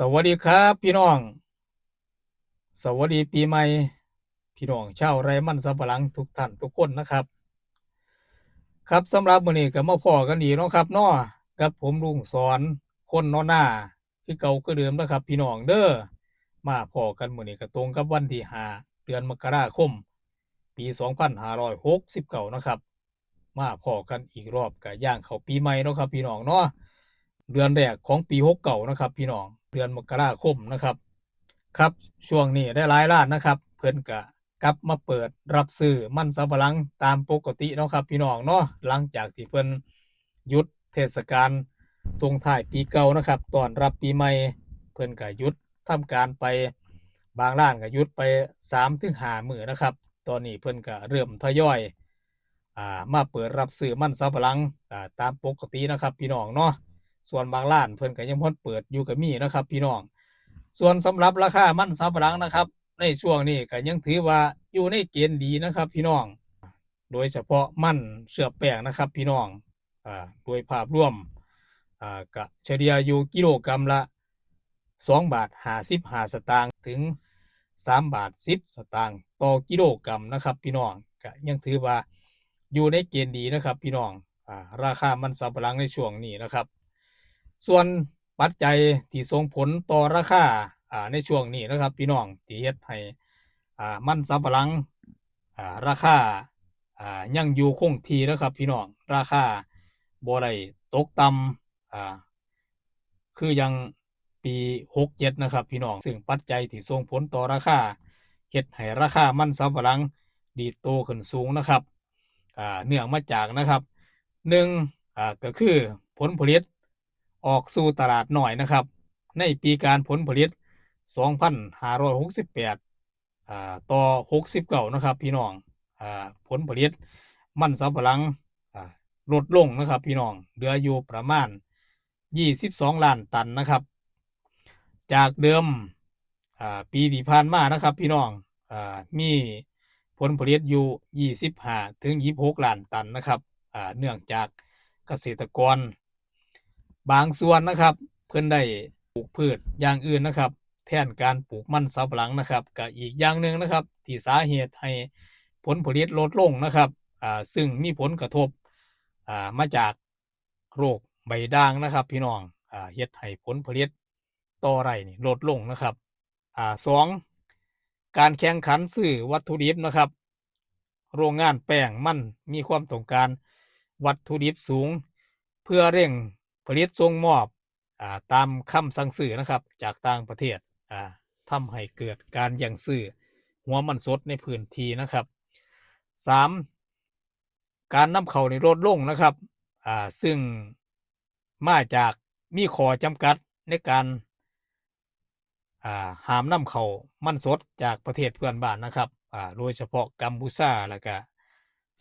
สวัสดีครับพี่น้องสวัสดีปีใหม่พี่น้องชาวไร่มันสำปะหลังทุกท่านทุกคนนะครับครับสำหรับมื้อนี้ก็มาพ้อกันอีกเนาะครับเนาะกับผมลุงสอนคนเนาะหน้าคือเก่าคือเดิมนะครับพี่น้องเด้อมาพ้อกันมื้อนี้ก็ตรงกับวันที่5เดือนมกราคมปี2569นะครับมาพ้อกันอีกรอบก็ย่างเข้าปีใหม่เนาะครับพี่น้องเนาะเดือนแรกของปี69นะครับพี่น้องเดือนมกราคมนะครับ ครับช่วงนี้ได้หลายร้านนะครับเพิ่นก็กลับมาเปิดรับซื้อมันสำปะหลังตามปกติเนาะครับพี่น้องเนาะหลังจากที่เพิ่นหยุดเทศกาลส่งท้ายปีเก่านะครับต้อนรับปีใหม่เพิ่นก็หยุดทำการไปบางร้านก็หยุดไป3 ถึง 5 มื้อนะครับตอนนี้เพิ่นก็เริ่มทยอยมาเปิดรับซื้อมันสำปะหลังตามปกตินะครับพี่น้องเนาะส่วนบางร้านเพิ่นก็ยังบ่เปิดอยู่ก็มีนะครับพี่น้อง ส่วนสำหรับราคามันสำปะหลังนะครับในช่วงนี้ก็ยังถือว่าอยู่ในเกณฑ์ดีนะครับพี่น้องโดยเฉพาะมันเสือแป้งนะครับพี่น้องโดยภาพรวมก็เฉลี่ยอยู่กิโลกรัมละ2 บาท 55 สตางค์ถึง3 บาท 10 สตางค์ต่อกิโลกรัมนะครับพี่น้องก็ยังถือว่าอยู่ในเกณฑ์ดีนะครับพี่น้องราคามันสำปะหลังในช่วงนี้นะครับ ส่วนปัจจัยที่ส่งผลต่อราคาในช่วงนี้นะครับพี่น้องที่เฮ็ดให้มันสำปะหลังราคายังอยู่คงที่นะครับพี่น้องราคาบ่ได้ตกต่ำคือยังปี67นะครับพี่น้องซึ่งปัจจัยที่ส่งผลต่อราคาเฮ็ดให้ราคามันสำปะหลังดีดโตขึ้นสูงนะครับเนื่องมาจากนะครับหนึ่งก็คือผลผลิต ออกสู่ตลาดหน่อยนะครับในปีการผลผลิต2568ต่อ69นะครับพี่น้องผลผลิตมันสำปะหลังลดลงนะครับพี่น้องเหลืออยู่ประมาณ22ล้านตันนะครับจากเดิมปีที่ผ่านมานะครับพี่น้องมีผลผลิตอยู่25 ถึง 26ล้านตันนะครับเนื่องจากเกษตรกร บางส่วนนะครับเพิ่นได้ปลูกพืชอย่างอื่นนะครับแทนการปลูกมันสำปะหลังนะครับก็อีกอย่างหนึ่งนะครับที่สาเหตุให้ผลผลิตลดลงนะครับซึ่งมีผลกระทบมาจากโรคใบด่างนะครับพี่น้องเฮ็ดให้ผลผลิตต่อไร่นี่ลดลงนะครับสองการแข่งขันซื้อวัตถุดิบนะครับโรงงานแป้งมันมีความต้องการวัตถุดิบสูงเพื่อเร่ง ผลิตส่งมอบตามคำสั่งซื้อนะครับจากต่างประเทศทำให้เกิดการแย่งซื้อหัวมันสดในพื้นที่นะครับ3การนำเข้าในลดลงนะครับซึ่งมาจากมีข้อจำกัดในการห้ามนำเข้ามันสดจากประเทศเพื่อนบ้านนะครับโดยเฉพาะกัมพูชาแล้วก็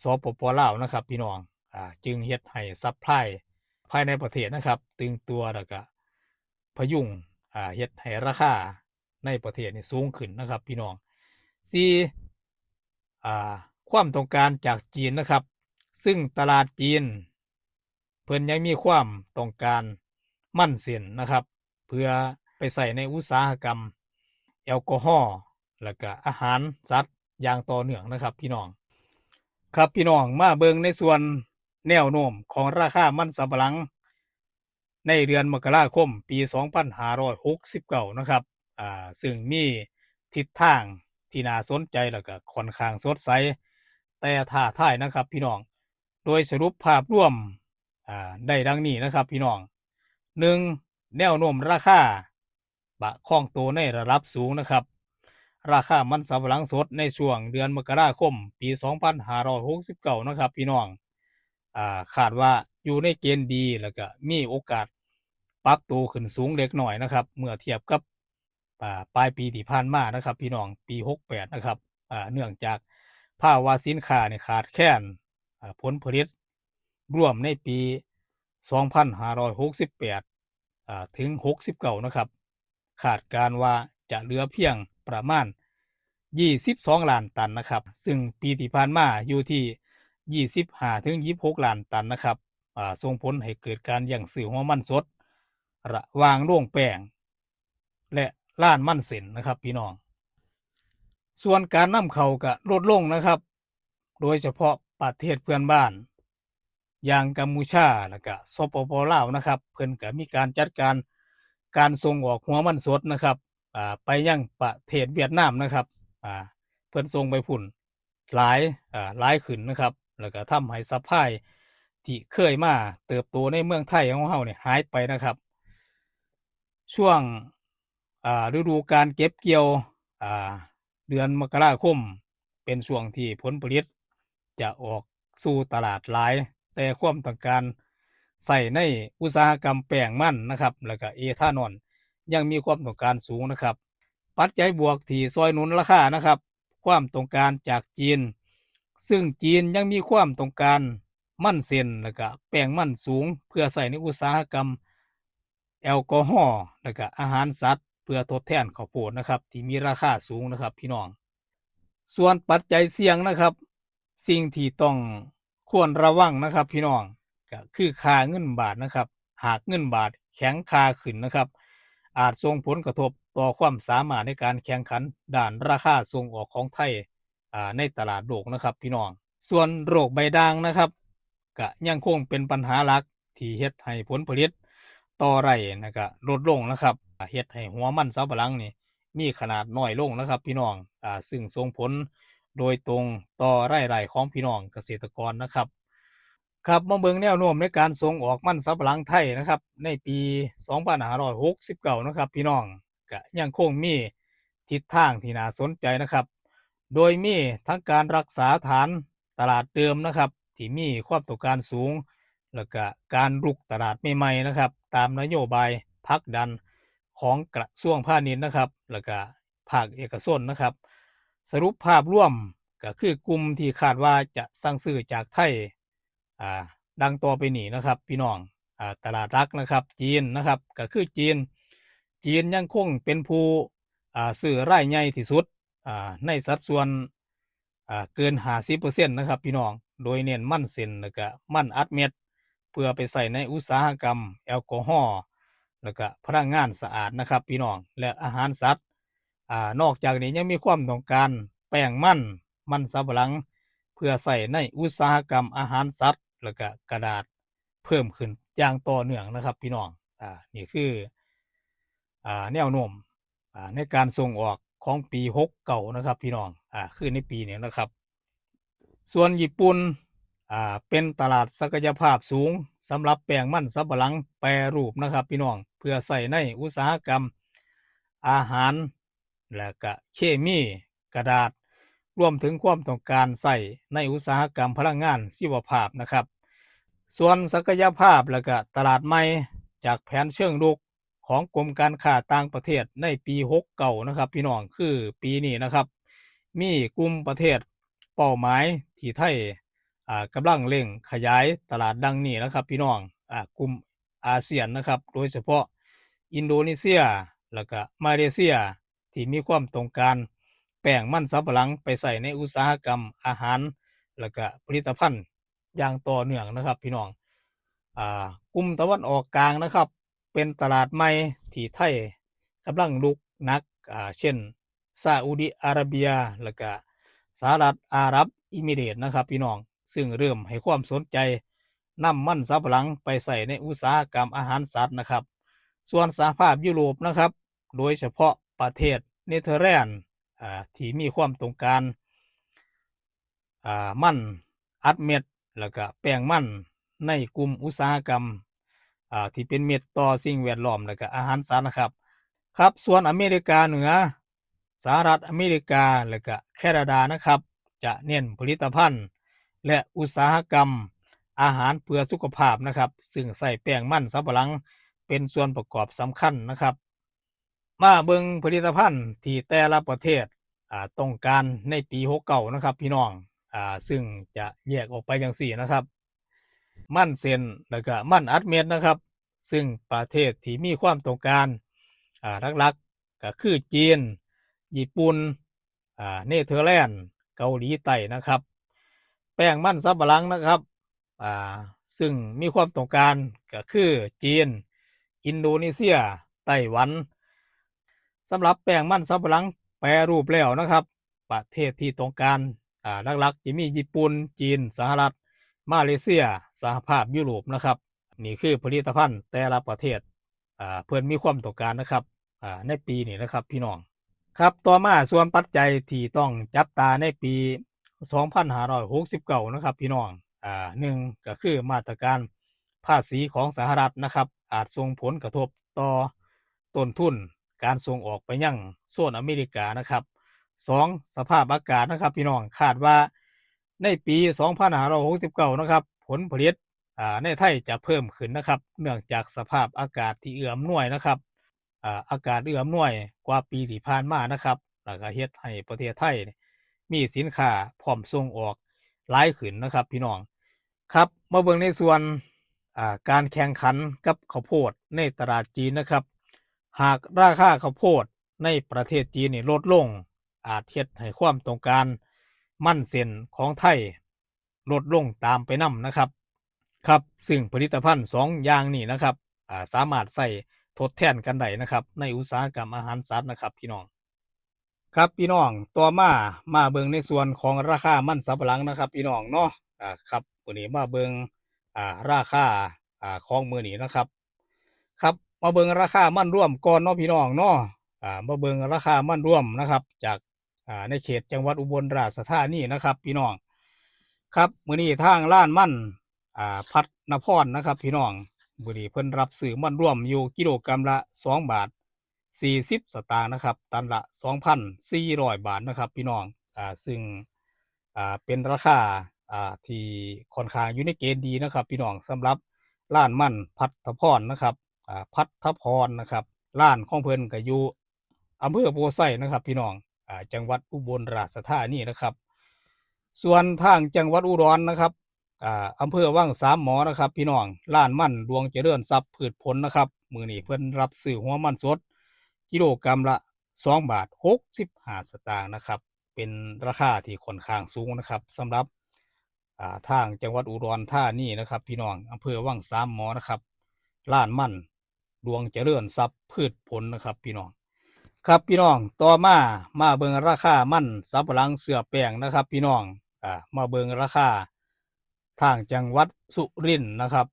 สปปลาวนะครับพี่น้องจึงเฮ็ดให้ซัพพลายภายในประเทศนะครับตึงตัวแล้วก็พยุงเฮ็ดให้ราคาในประเทศนี่สูงขึ้นนะครับพี่น้อง4อ่าความต้องการจากจีนนะครับซึ่งตลาดจีนเพิ่นยังมีความต้องการมั่นเส้นนะครับเพื่อไปใส่ในอุตสาหกรรมแอลกอฮอล์แล้วก็อาหารสัตว์อย่างต่อเนื่องนะครับพี่น้อง ครับพี่น้องมาเบิ่งในส่วนแนวโน้มของราคามันสำปะหลังในเดือนมกราคมปี2569นะครับซึ่งมีทิศทางที่น่าสนใจแล้วก็ค่อนข้างสดใสแต่ท้าทายนะครับพี่น้องโดยสรุปภาพรวมได้ดังนี้นะครับพี่น้อง1แนวโน้มราคาบะคล่องตัวในระดับสูงนะครับ ราคามันสำปะหลังสดในช่วงเดือนมกราคมปี2569นะครับพี่น้องคาดว่าอยู่ในเกณฑ์ดีแล้วก็มีโอกาสปรับตัวขึ้นสูงเล็กน้อยนะครับเมื่อเทียบกับปลายปีที่ผ่านมานะครับพี่น้องปี68นะครับเนื่องจากภาวะสินค้าเนี่ยขาดแคลนผลผลิตรวมในปี2568ถึง69นะครับคาดการว่าจะเหลือเพียงประมาณ22ล้านตันนะครับซึ่งปีที่ผ่านมาอยู่ที่25ถึง26ล้านตันนะครับส่งผลให้เกิดการแย่งซื้อหัวมันสดระหว่างโรงแป้ง และล้านมันเส้นนะครับพี่น้องส่วนการนำเข้าก็ลดลงนะครับโดยเฉพาะประเทศเพื่อนบ้านอย่างกัมพูชาและก็สปปลาวนะครับเพิ่นก็มีการจัดการส่งออกหัวมันสดนะครับไปยังประเทศเวียดนามนะครับเพิ่นส่งไปพุ่นหลายขึ้นนะครับแล้วก็ทำให้ซัพพลายที่เคยมาเติบโตในเมืองไทยของเราเนี่ยหายไปนะครับช่วงฤดูการเก็บเกี่ยวอ่าเดือนมกราคมเป็นช่วงที่ผลผลิตจะออกสู่ตลาดหลายแต่ความต้องการใส่ในอุตสาหกรรมแป้งมันนะครับแล้วก็เอทานอลยังมีความต้องการสูงนะครับปัจจัยบวกที่ซอยหนุนราคานะครับความต้องการจากจีนซึ่งจีนยังมีความต้องการมันเส้นแล้วก็แป้งมันสูงเพื่อใส่ในอุตสาหกรรมแอลกอฮอล์แล้วก็อาหารสัตว์เพื่อทดแทนข้าวโพดนะครับที่มีราคาสูงนะครับพี่น้องส่วนปัจจัยเสี่ยงนะครับสิ่งที่ต้องควรระวังนะครับพี่น้องก็คือค่าเงินบาทนะครับหากเงินบาทแข็งค่าขึ้นนะครับอาจส่งผลกระทบต่อความสามารถในการแข่งขันด้านราคาส่งออกของไทยในตลาดโลกนะครับพี่น้องส่วนโรคใบด่างนะครับก็ยังคงเป็นปัญหาหลักที่เฮ็ดให้ผลผลิตต่อไร่นะครับลดลงนะครับเฮ็ดให้หัวมันสำปะหลังนี่มีขนาดน้อยลงนะครับพี่น้องซึ่งส่งผลโดยตรงต่อรายได้ของพี่น้องเกษตรกรนะครับครับมาเบิ่งแนวโน้มในการส่งออกมันสำปะหลังไทยนะครับในปี2569นะครับพี่น้องก็ยังคงมีทิศทางที่น่าสนใจนะครับโดยมีทั้งการรักษาฐานตลาดเดิมนะครับที่มีความต้องการสูงแล้วก็การรุกตลาดใหม่ๆนะครับตามนโยบายผลักดันของกระทรวงพาณิชย์นะครับแล้วก็ภาคเอกชนนะครับสรุปภาพรวมก็คือกลุ่มที่คาดว่าจะสั่งซื้อจากไทย อ่าดังต่อไปนี้นะครับพี่น้องตลาดหลักนะครับจีนนะครับก็คือจีนยังคงเป็นผู้ซื้อรายใหญ่ที่สุดในสัดส่วนเกิน50%นะครับพี่น้องโดยเน้นมันเส้นแล้วก็มันอัดเม็ดเพื่อไปใส่ในอุตสาหกรรมแอลกอฮอล์แล้วก็พลังงานสะอาดนะครับพี่น้องและอาหารสัตว์นอกจากนี้ยังมีความต้องการแป้งมันสำปะหลังเพื่อใส่ในอุตสาหกรรมอาหารสัตว์แล้วก็กระดาษเพิ่มขึ้นอย่างต่อเนื่องนะครับพี่น้องนี่คือแนวโน้มในการส่งออกของปี69นะครับพี่น้องคือในปีนี้นะครับส่วนญี่ปุ่นเป็นตลาดศักยภาพสูงสำหรับแป้งมันสำปะหลังแปรรูปนะครับพี่น้องเพื่อใส่ในอุตสาหกรรมอาหารและก็เคมีกระดาษรวมถึงความต้องการใส่ในอุตสาหกรรมพลังงานชีวภาพนะครับส่วนศักยภาพและก็ตลาดใหม่จากแผนเชิงรุกของกรมการค้าต่างประเทศในปี69นะครับพี่น้องคือปีนี้นะครับมีกลุ่มประเทศเป้าหมายที่ไทยกำลังเร่งขยายตลาดดังนี้นะครับพี่น้องกลุ่มอาเซียนนะครับโดยเฉพาะอินโดนีเซียแล้วก็มาเลเซียที่มีความต้องการแป้งมันสำปะหลังไปใส่ในอุตสาหกรรมอาหารแล้วก็ผลิตภัณฑ์อย่างต่อเนื่องนะครับพี่น้องกลุ่มตะวันออกกลางนะครับเป็นตลาดใหม่ที่ไทยกำลังลุกนักเช่นซาอุดิอาระเบียแล้วก็สหรัฐอาหรับอิมิเรตส์นะครับพี่น้องซึ่งเริ่มให้ความสนใจนำมันสำปะหลังไปใส่ในอุตสาหกรรมอาหารสัตว์นะครับส่วนสหภาพยุโรปนะครับโดยเฉพาะประเทศเนเธอร์แลนด์ที่มีความต้องการมันอัดเม็ดแล้วก็แป้งมันในกลุ่มอุตสาหกรรมที่เป็นเม็ดต่อสิ่งแวดล้อมแล้วก็อาหารสัตว์นะครับครับส่วนอเมริกาเหนือสหรัฐอเมริกาแล้วก็แคนาดานะครับจะเน้นผลิตภัณฑ์และอุตสาหกรรมอาหารเพื่อสุขภาพนะครับซึ่งใส่แป้งมันสำปะหลังเป็นส่วนประกอบสำคัญนะครับมาเบิ่งผลิตภัณฑ์ที่แต่ละประเทศต้องการในปี69นะครับพี่น้องซึ่งจะแยกออกไปอย่างสี่นะครับมันเส้นแล้วก็มันอัดเม็ดนะครับซึ่งประเทศที่มีความต้องการหลักๆก็คือจีนญี่ปุ่นเนเธอร์แลนด์เกาหลีใต้นะครับแป้งมันสำปะหลังนะครับซึ่งมีความต้องการก็คือจีนอินโดนีเซียไต้หวัน สำหรับแป้งมันสำปะหลังแปรรูปแล้วนะครับประเทศที่ต้องการหลักๆจะมีญี่ปุ่นจีนสหรัฐมาเลเซียสหภาพยุโรปนะครับนี่คือผลิตภัณฑ์แต่ละประเทศเพื่อนมีความต้องการนะครับในปีนี้นะครับพี่น้องครับต่อมาส่วนปัจจัยที่ต้องจับตาในปี2569นะครับพี่น้องหนึ่งก็คือมาตรการภาษีของสหรัฐนะครับอาจส่งผลกระทบต่อต้นทุนการส่งออกไปยังโซนอเมริกานะครับ2สภาพอากาศนะครับพี่น้องคาดว่าในปี2569นะครับผลผลิตในไทยจะเพิ่มขึ้นนะครับเนื่องจากสภาพอากาศที่เอื้ออำนวยนะครับอากาศเอื้ออำนวยกว่าปีที่ผ่านมานะครับแล้วก็เฮ็ดให้ประเทศไทยมีสินค้าพร้อมส่งออกหลายขึ้นนะครับพี่น้องครับมาเบิ่งในส่วนการแข่งขันกับข้าวโพดในตลาดจีนนะครับหากราคาข้าวโพดในประเทศจีนนี่ลดลงอาจเฮ็ดให้ความต้องการมันเส้นของไทยลดลงตามไปนำนะครับครับซึ่งผลิตภัณฑ์2อย่างนี้นะครับสามารถใส่ทดแทนกันได้นะครับในอุตสาหกรรมอาหารสัตว์นะครับพี่น้องครับพี่น้องต่อมาเบิ่งในส่วนของราคามันสำปะหลังนะครับพี่น้องเนาะครับมื้อนี้มาเบิ่งราคาของมื้อนี้นะครับครับมาเบิ่งราคามันร่วมก่อนเนาะพี่น้องเนาะมาเบิ่งราคามันร่วมนะครับจากในเขตจังหวัดอุบลราชธานีนะครับพี่น้องครับมื้อนี้ทางร้านมันพัฒนพรนะครับพี่น้องมื้อนี้เพิ่นรับซื้อมันร่วมอยู่กิโลกรัมละ2 บาท40สตางค์นะครับตันละ2,400 บาทนะครับพี่น้องซึ่งเป็นราคาที่ค่อนข้างอยู่ในเกณฑ์ดีนะครับพี่น้องสำหรับร้านมันพัฒพรนะครับพัฒพรนะครับร้านของเพิ่นก็อยู่อำเภอโพไซนะครับพี่น้องจังหวัดอุบลราชธานีนะครับส่วนทางจังหวัดอุดรนะครับอำเภอวังสามหมอนะครับพี่น้องร้านมันดวงเจริญทรัพย์พืชผลนะครับมื้อนี้เพิ่นรับซื้อหัวมันสดกิโลกรัมละ2 บาท65สตางค์นะครับเป็นราคาที่ค่อนข้างสูงนะครับสำหรับทางจังหวัดอุดรธานีนะครับพี่น้องอำเภอวังสามหมอนะครับร้านมันดวงเจริญทรัพย์พืชผลนะครับพี่น้องครับพี่น้องต่อมาเบิ่งราคามันสำปะหลังเสือแป้งนะครับพี่น้องมาเบิ่งราคาทางจังหวัดสุรินทร์นะครับ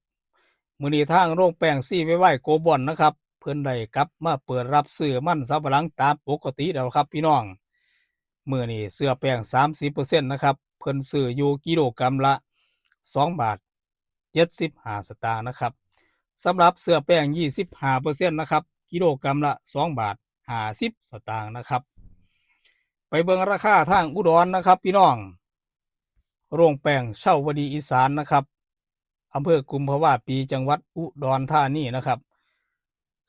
มื้อนี้ทางโรงแป้งซี่ไว้โกบอนนะครับเพิ่นได้กลับมาเปิดรับซื้อมันสำปะหลังตามปกติแล้วครับพี่น้องมื้อนี้เสื้อแป้ง30%นะครับเพิ่นซื้ออยู่กิโลกรัมละ2 บาท75สตางค์นะครับสำหรับเสื้อแป้ง25%นะครับกิโลกรัมละ2 บาท50สตางค์นะครับไปเบิ่งราคาทางอุดรนะครับพี่น้องโรงแป้งเช่าวดีอีสานนะครับอำเภอกุมภาวะปีจังหวัดอุดรธานีนะครับ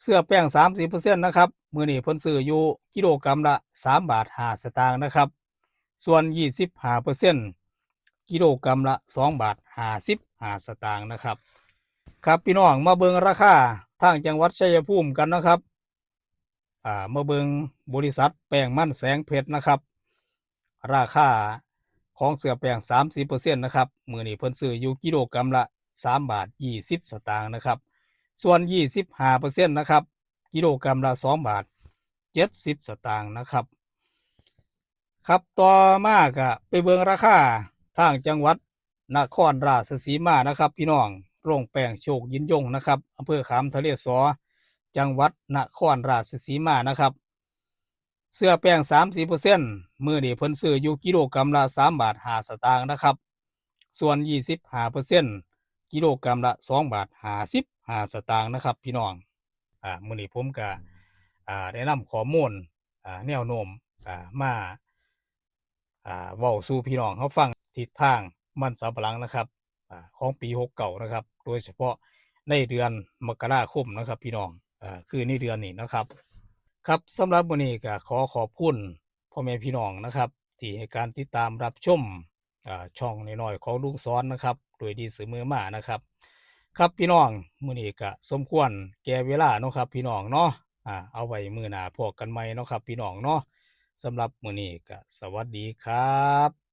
เสื้อแป้ง30%นะครับมื้อนี้เพิ่นซื้ออยู่กิโลกรัมละ3 บาท5สตางค์นะครับส่วน25%กิโลกรัมละ2 บาท55สตางค์นะครับครับพี่น้องมาเบิ่งราคาทางจังหวัดชัยภูมิกันนะครับมาเบิ่งบริษัทแป้งมันแสงเพชรนะครับราคาของเสื้อแป้ง30%นะครับมื้อนี้เพิ่นซื้ออยู่กิโลกรัมละ3 บาท20สตางค์นะครับส่วน25%นะครับกิโลกรัมละ2 บาท70สตางค์นะครับครับต่อมาก็ไปเบิ่งราคาทางจังหวัดนครราชสีมานะครับพี่น้องโรงแป้งโชคยินยงนะครับอำเภอขามทะเลสอจังหวัดนครราชสีมานะครับเสื้อแป้ง30%มื้อนี้เพิ่นซื้ออยู่กิโลกรัมละ3 บาท5สตางค์นะครับส่วน25%กิโลกรัมละ2 บาท55สตางค์นะครับพี่น้องมื้อนี้ผมก็ได้นำข้อมูลแนวโน้มมาเว้าสู่พี่น้องเขาฟังทิศทางมันสำปะหลังนะครับของปี69นะครับโดยเฉพาะในเดือนมกราคมนะครับพี่น้องคือในเดือนนี้นะครับครับสำหรับวันนี้ก็ขอบคุณพ่อแม่พี่น้องนะครับที่ให้การติดตามรับชมช่องน้อยๆของลุงซ้อนนะครับโดยดีเสมอมานะครับครับพี่น้องมื้อนี้ก็สมควรแก่เวลาเนาะครับพี่น้องเนาะเอาไว้มื้อหน้าพบกันใหม่เนาะครับพี่น้องเนาะสำหรับมื้อนี้ก็สวัสดีครับ